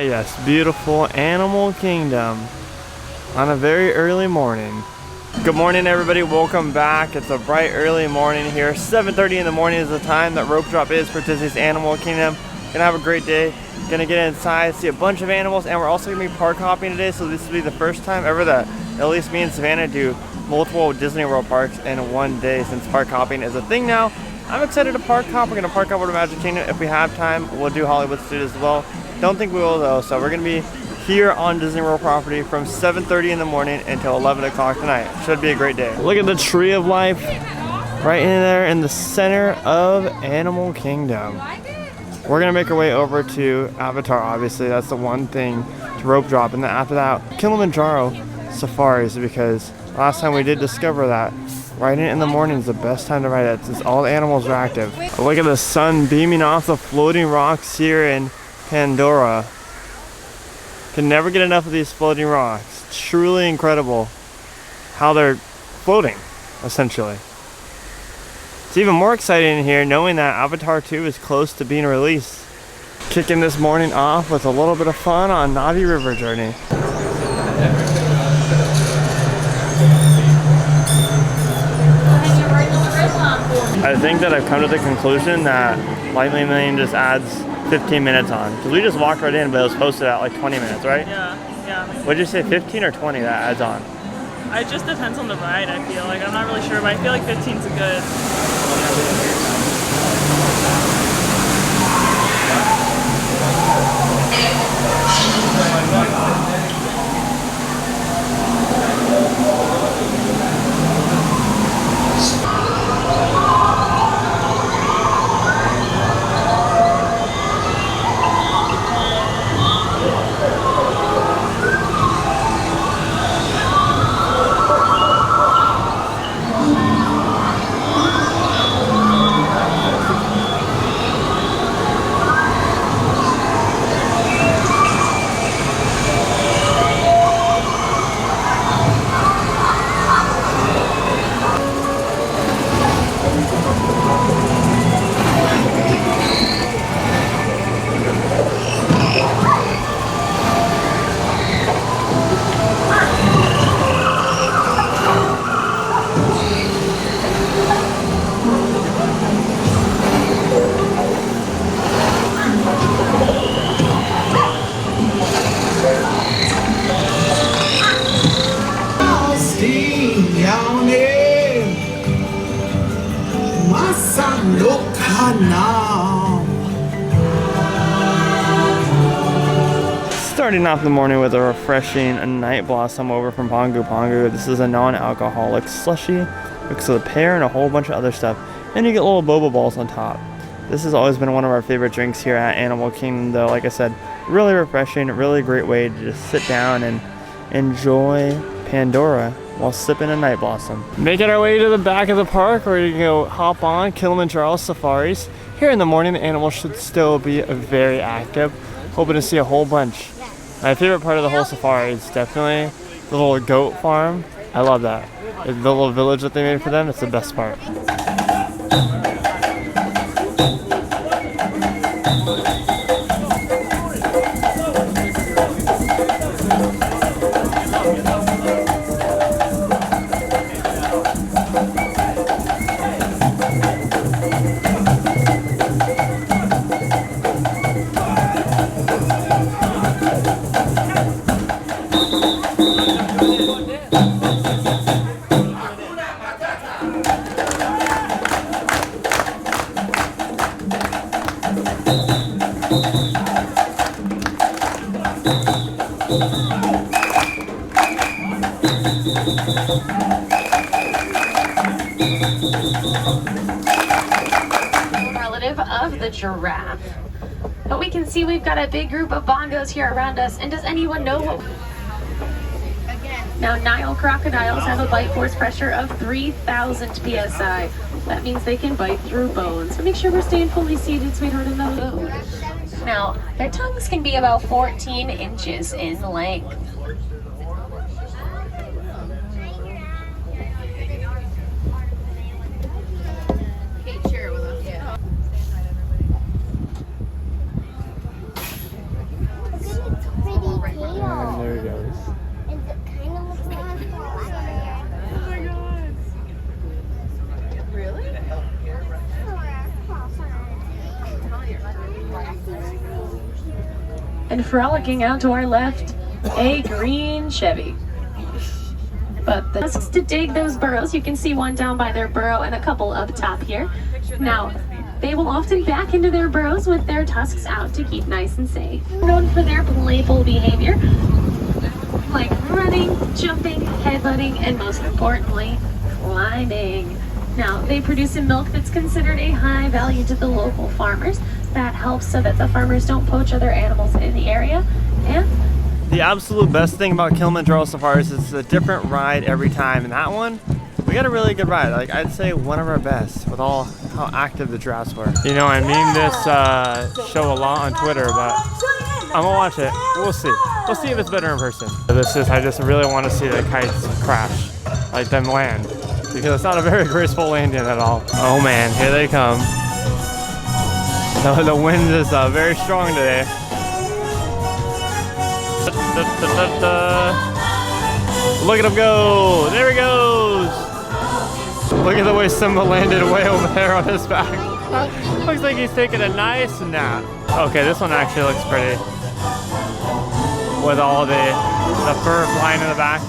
yes, beautiful Animal Kingdom on a very early morning. Good morning, everybody. Welcome back. It's a bright early morning here. 7:30 in the morning is the time that rope drop is for Disney's Animal Kingdom. Gonna have a great day. Gonna get inside, see a bunch of animals, and we're also gonna be park hopping today. So this will be the first time ever that at least me and Savannah do multiple Disney World parks in one day, since park hopping is a thing now. I'm excited to park hop. We're gonna park hop over to Magic Kingdom. If we have time, we'll do Hollywood Studios as well. Don't think we will though. So we're gonna be here on Disney World property from 7:30 in the morning until 11 o'clock tonight. Should be a great day. Look at the Tree of Life right in there in the center of Animal Kingdom. We're gonna make our way over to Avatar, obviously. That's the one thing to rope drop. And then after that, Kilimanjaro safaris, because last time we did discover that riding it in the morning is the best time to ride it since all the animals are active. Look at the sun beaming off the floating rocks here in Pandora. Can never get enough of these floating rocks. It's truly incredible how they're floating, essentially. It's even more exciting in here knowing that Avatar 2 is close to being released. Kicking this morning off with a little bit of fun on Navi River Journey. I think that I've come to the conclusion that Lightning Lane just adds 15 minutes on. Because we just walked right in, but it was posted at like 20 minutes, right? Yeah. Would you say 15 or 20 that adds on? It just depends on the ride, I feel like. I'm not really sure, but I feel like 15's good. Starting off the morning with a refreshing Night Blossom over from Pongu Pongu. This is a non-alcoholic slushy mixed with a pear and a whole bunch of other stuff. And you get little boba balls on top. This has always been one of our favorite drinks here at Animal Kingdom though. Like I said, really refreshing, really great way to just sit down and enjoy Pandora while sipping a Night Blossom. Making our way to the back of the park where you can go hop on Kilimanjaro safaris. Here in the morning, the animals should still be very active. Hoping to see a whole bunch. My favorite part of the whole safari is definitely the little goat farm. I love that. The little village that they made for them, it's the best part. Relative of the giraffe. But we can see we've got a big group of bongos here around us. And does anyone know what? Now, Nile crocodiles have a bite force pressure of 3,000 psi. That means they can bite through bones. So make sure we're staying fully seated, sweetheart, in the boat. Now, their tongues can be about 14 inches in length. and frolicking out to our left, a green Chevy. But the tusks to dig those burrows, you can see one down by their burrow and a couple up top here. Now, they will often back into their burrows with their tusks out to keep nice and safe. Known for their playful behavior, like running, jumping, headbutting, and most importantly, climbing. Now, they produce a milk that's considered a high value to the local farmers. That helps so that the farmers don't poach other animals in the area. And the absolute best thing about Kilimanjaro Safaris is it's a different ride every time, and that one, we got a really good ride. Like, I'd say one of our best with all how active the giraffes were. You know, I memed this show a lot on Twitter, but I'm gonna watch it. We'll see. We'll see if it's better in person. I just really want to see the kites crash, like them land, because it's not a very graceful landing at all. Oh man, here they come. The wind is very strong today. Look at him go! There he goes! Look at the way Simba landed way over there on his back. Looks like he's taking a nice nap. Okay, this one actually looks pretty. With all the fur flying in the back.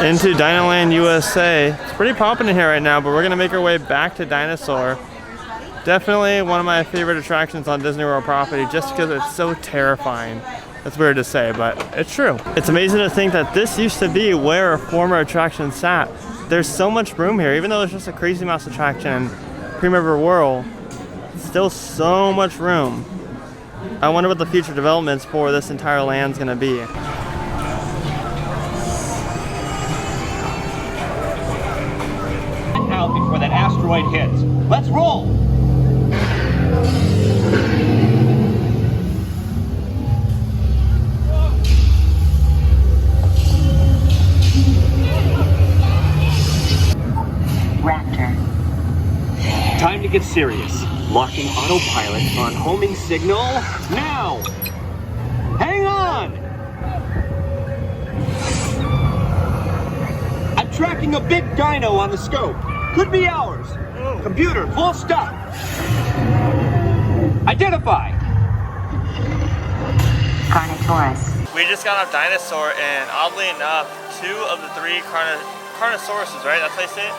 Into Dinoland USA. It's pretty popping in here right now, but we're gonna make our way back to Dinosaur. Definitely one of my favorite attractions on Disney World property, just because it's so terrifying. That's weird to say, but it's true. It's amazing to think that this used to be where a former attraction sat. There's so much room here, even though it's just a Crazy Mouse attraction, Cream River Whirl, still so much room. I wonder what the future developments for this entire land's gonna be. Out before that asteroid hits. Let's roll! Time to get serious. Locking autopilot on homing signal now! Hang on! I'm tracking a big dino on the scope. Could be ours. Computer, full stop. Identify. Carnotaurus. We just got off Dinosaur, and oddly enough, 2 of the 3 Carnosauruses, right? That's how you say it?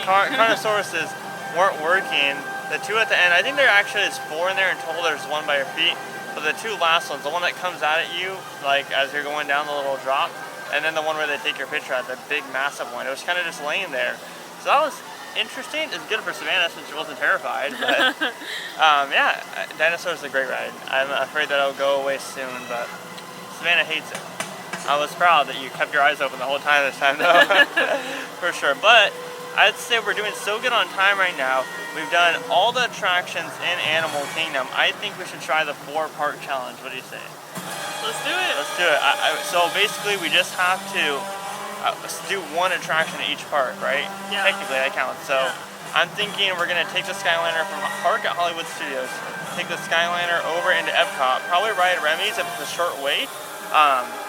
Carnosauruses weren't working. The 2 at the end, I think there actually is 4 in there in total. There's 1 by your feet. But the 2 last ones, the one that comes out at you, like as you're going down the little drop, and then the one where they take your picture at the big massive one, it was kind of just laying there. So that was interesting. It's good for Savannah since she wasn't terrified. But yeah, Dinosaur is a great ride. I'm afraid that it'll go away soon, but Savannah hates it. I was proud that you kept your eyes open the whole time this time though, for sure. But I'd say we're doing so good on time right now. We've done all the attractions in Animal Kingdom. I think we should try the 4-part challenge. What do you say? Let's do it. Let's do it. So basically we just have to do 1 attraction at each park, right? Yeah. Technically that counts. So yeah. I'm thinking we're gonna take the Skyliner from Park at Hollywood Studios, take the Skyliner over into Epcot, probably ride Remy's if it's a short wait,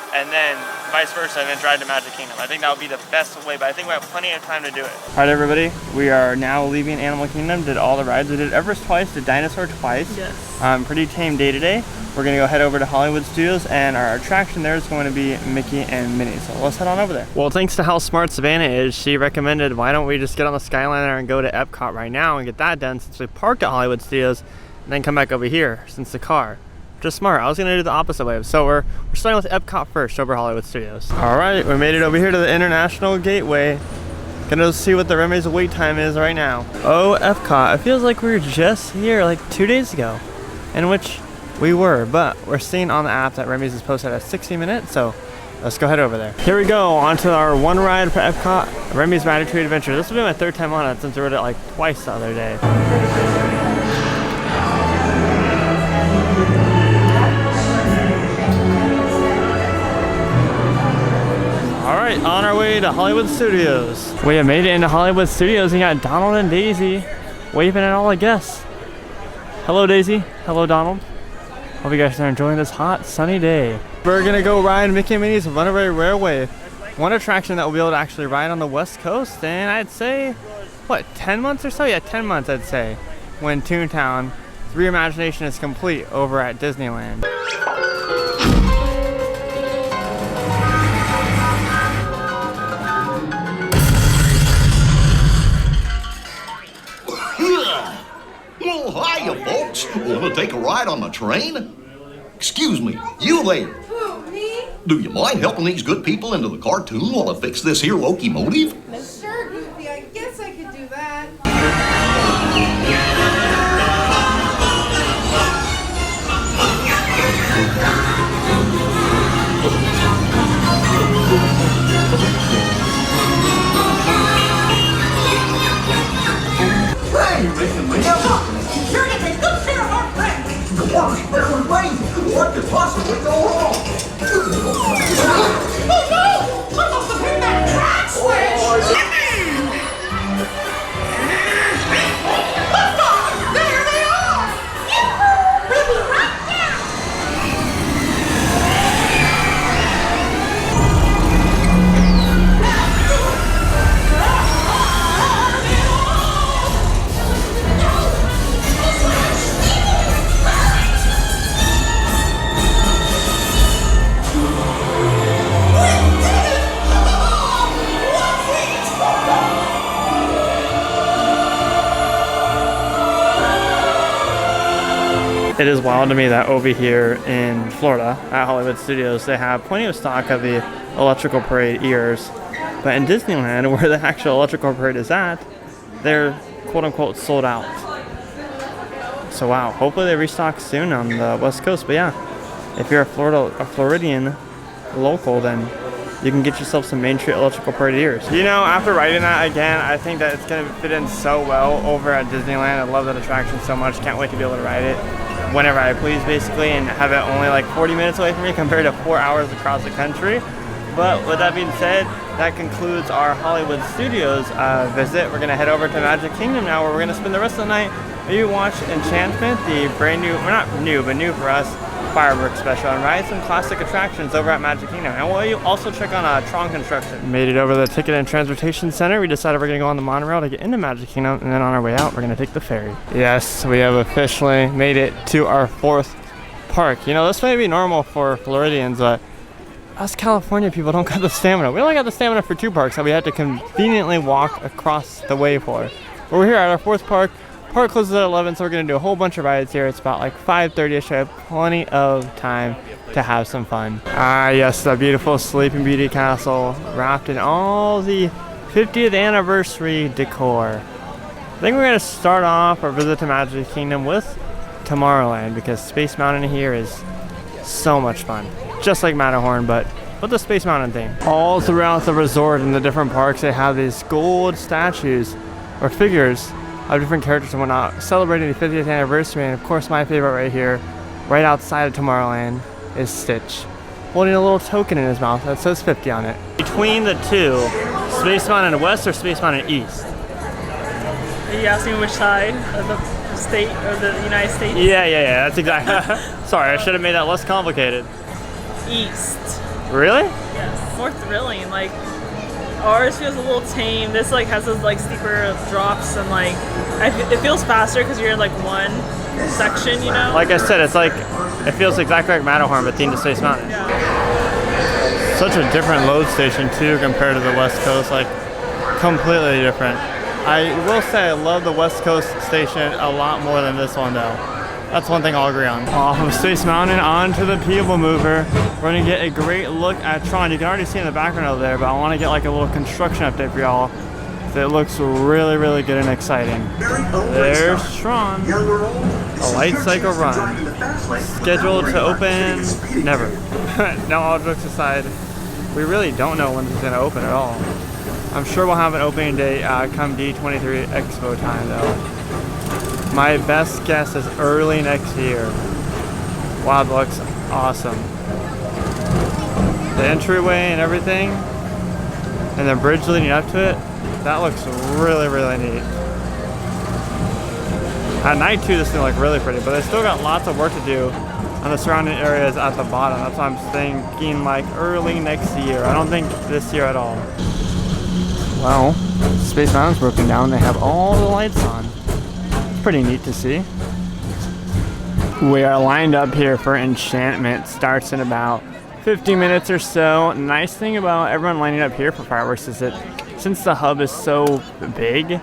and then vice versa, and then drive to Magic Kingdom. I think that would be the best way, but I think we have plenty of time to do it. All right, everybody, we are now leaving Animal Kingdom. Did all the rides. We did Everest twice, did Dinosaur twice. Yes. Pretty tame day today. We're gonna go head over to Hollywood Studios, and our attraction there is going to be Mickey and Minnie. So let's head on over there. Well, thanks to how smart Savannah is, she recommended why don't we just get on the Skyliner and go to Epcot right now and get that done since we parked at Hollywood Studios, and then come back over here since the car. Just smart. I was gonna do the opposite way. So we're starting with Epcot first over Hollywood Studios. All right, we made it over here to the International Gateway. Gonna see what the Remy's wait time is right now. Oh, Epcot. It feels like we were just here like 2 days ago, in which we were, but we're seeing on the app that Remy's is posted at 60 minutes, so let's go head over there. Here we go, onto our 1 ride for Epcot, Remy's Ratatouille Adventure. This will be my 3rd time on it since I rode it like twice the other day. Alright, on our way to Hollywood Studios. We have made it into Hollywood Studios and got Donald and Daisy waving at all the guests. Hello Daisy, hello Donald. Hope you guys are enjoying this hot, sunny day. We're gonna go ride Mickey and Minnie's Runaway Railway. One attraction that we'll be able to actually ride on the West Coast, and I'd say, what, 10 months or so? Yeah, 10 months I'd say, when Toontown's reimagination is complete over at Disneyland. take a ride on the train? Excuse me, you there. Who, me? Do you mind helping these good people into the cartoon while I fix this here locomotive? Sure, Goofy. I guess I could do that. Hey, making me up. Sure gets a good share of our friends. The worst better way. What could possibly go wrong? Oh no! I must have hit that track switch! Liftoff! There they are! Yoo-hoo! We'll be right down! It is wild to me that over here in Florida at Hollywood Studios, they have plenty of stock of the electrical parade ears. But in Disneyland, where the actual electrical parade is at, they're quote unquote sold out. So wow, hopefully they restock soon on the West Coast. But yeah, if you're a Floridian local, then you can get yourself some Main Street electrical parade ears. You know, after riding that again, I think that it's gonna fit in so well over at Disneyland. I love that attraction so much. Can't wait to be able to ride it whenever I please, basically, and have it only like 40 minutes away from me compared to 4 hours across the country. But with that being said, that concludes our Hollywood Studios visit. We're gonna head over to Magic Kingdom now, where we're gonna spend the rest of the night. Maybe watch Enchantment, the brand new, well not new, but new for us, fireworks special, and ride some classic attractions over at Magic Kingdom. And we'll also check on Tron construction. Made it over the Ticket and Transportation Center. We decided we're gonna go on the monorail to get into Magic Kingdom, and then on our way out, we're gonna take the ferry. Yes, we have officially made it to our 4th park. You know, this may be normal for Floridians, but us California people don't got the stamina. We only got the stamina for 2 parks that we had to conveniently walk across the way for. But we're here at our 4th park. Park closes at 11, so we're going to do a whole bunch of rides here. It's about like 5:30ish. I have plenty of time to have some fun. Ah, yes, the beautiful Sleeping Beauty Castle wrapped in all the 50th anniversary decor. I think we're going to start off our visit to Magic Kingdom with Tomorrowland, because Space Mountain here is so much fun. Just like Matterhorn, but with the Space Mountain theme. All throughout the resort and the different parks, they have these gold statues or figures of different characters and whatnot, celebrating the 50th anniversary. And of course, my favorite right here, right outside of Tomorrowland, is Stitch, holding a little token in his mouth that says 50 on it. Between the two, Space Mountain West or Space Mountain East? Are you asking which side of the state or the United States? Yeah, that's exactly. Sorry, I should have made that less complicated. East. Really? Yes. More thrilling. Like, ours feels a little tame. This like has those like steeper drops, and like it feels faster because you're in like one section, you know. Like I said, it's like it feels exactly like Matterhorn, but themed to Space Mountain. Yeah. Such a different load station too compared to the West Coast, like completely different. I will say I love the West Coast station a lot more than this one though. That's one thing I'll agree on. Off of Space Mountain onto the People Mover. We're gonna get a great look at Tron. You can already see in the background over there, but I wanna get like a little construction update for y'all. It looks really, really good and exciting. There's Tron. A light cycle run. Scheduled to open never. Now all jokes aside, we really don't know when this is gonna open at all. I'm sure we'll have an opening date come D23 Expo time though. My best guess is early next year. Wow, it looks awesome. The entryway and everything, and the bridge leading up to it, that looks really, really neat. At night too, this thing looks really pretty, but they still got lots of work to do on the surrounding areas at the bottom. That's why I'm thinking like early next year. I don't think this year at all. Well, Space Mountain's broken down. They have all the lights on. Pretty neat to see. We are lined up here for Enchantment. Starts in about 50 minutes or so. Nice thing about everyone lining up here for fireworks is that since the hub is so big,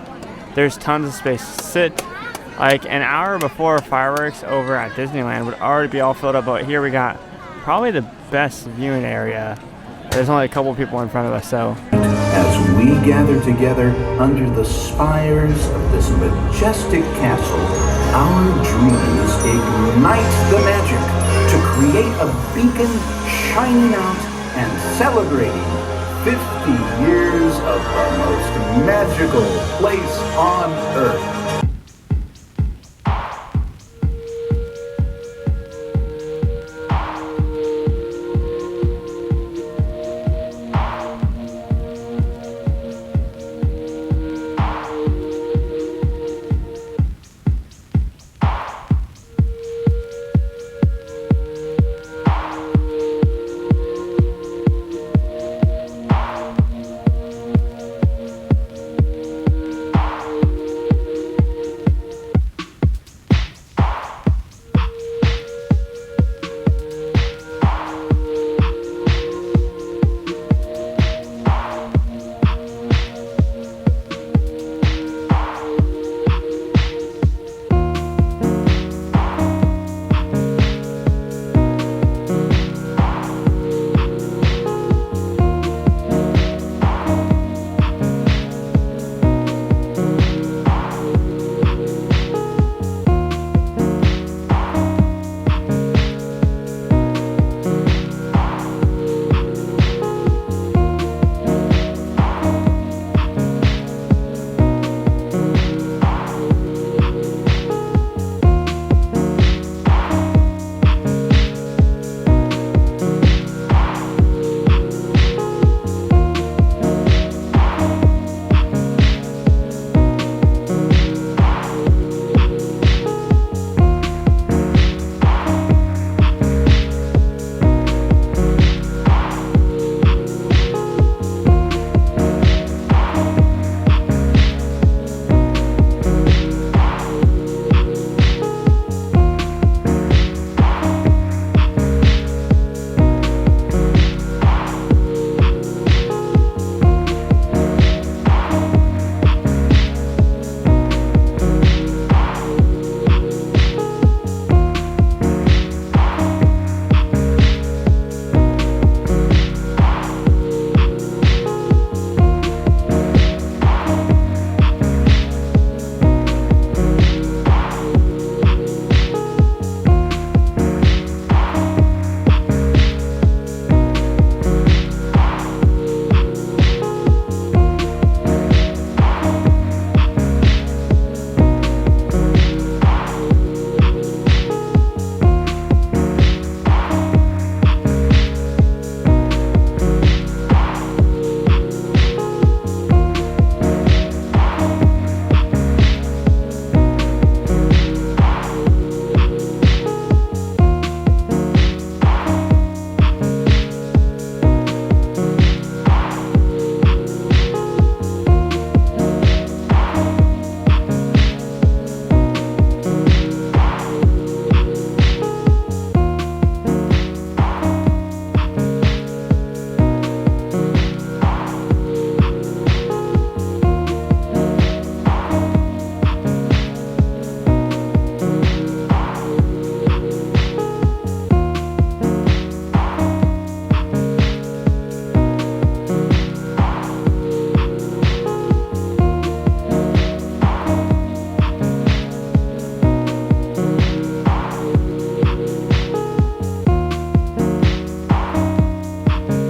there's tons of space to sit, Like an hour before fireworks over at Disneyland would already be all filled up, but here we got probably the best viewing area. There's only a couple people in front of us, so. As we gather together under the spires of this majestic castle, our dreams ignite the magic to create a beacon shining out and celebrating 50 years of the most magical place on Earth.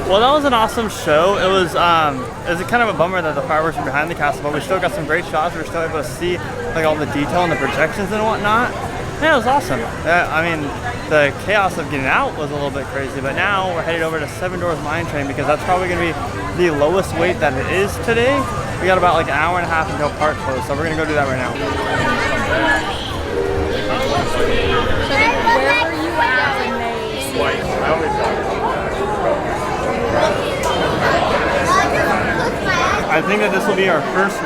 Well, that was an awesome show. It was kind of a bummer that the fireworks were behind the castle, but we still got some great shots. We were still able to see like all the detail and the projections and whatnot. Yeah, it was awesome. I mean, the chaos of getting out was a little bit crazy, but now we're headed over to Seven Dwarfs Mine Train because that's probably going to be the lowest wait that it is today. We got about like an hour and a half until park close, so we're going to go do that right now. Where were you at when they... Twice. I always I think that this will be our first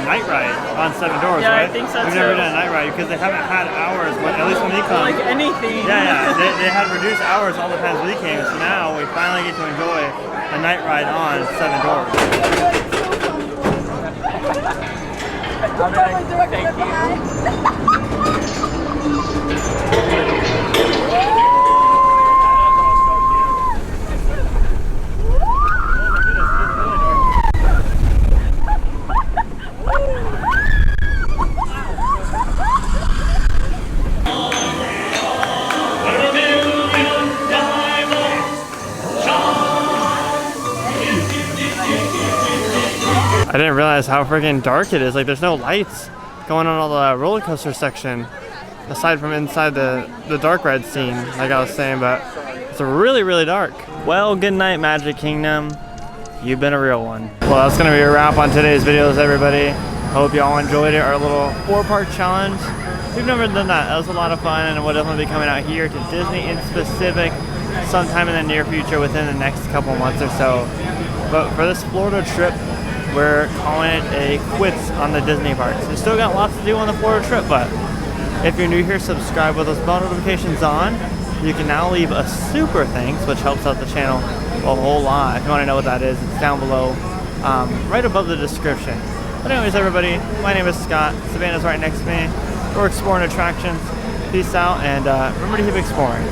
night ride on Seven Dwarfs, right? I think so. We've never done a night ride because they haven't had hours, at least when we come. Like anything. Yeah, they had reduced hours all the times we came, so now we finally get to enjoy a night ride on Seven Dwarfs. Thank you. I didn't realize how freaking dark it is. Like, there's no lights going on all the roller coaster section, aside from inside the dark ride scene, like I was saying, but it's really, really dark. Well, good night, Magic Kingdom. You've been a real one. Well, that's gonna be a wrap on today's videos, everybody. Hope y'all enjoyed it, our little 4-part challenge. We've never done that. That was a lot of fun, and we'll definitely be coming out here to Disney in specific sometime in the near future, within the next couple months or so. But for this Florida trip, we're calling it a quits on the Disney parks. We still got lots to do on the Florida trip, but if you're new here, subscribe with those bell notifications on. You can now leave a super thanks, which helps out the channel a whole lot. If you want to know what that is, it's down below, right above the description. But anyways, everybody, my name is Scott. Savannah's right next to me. We're exploring attractions. Peace out, and remember to keep exploring.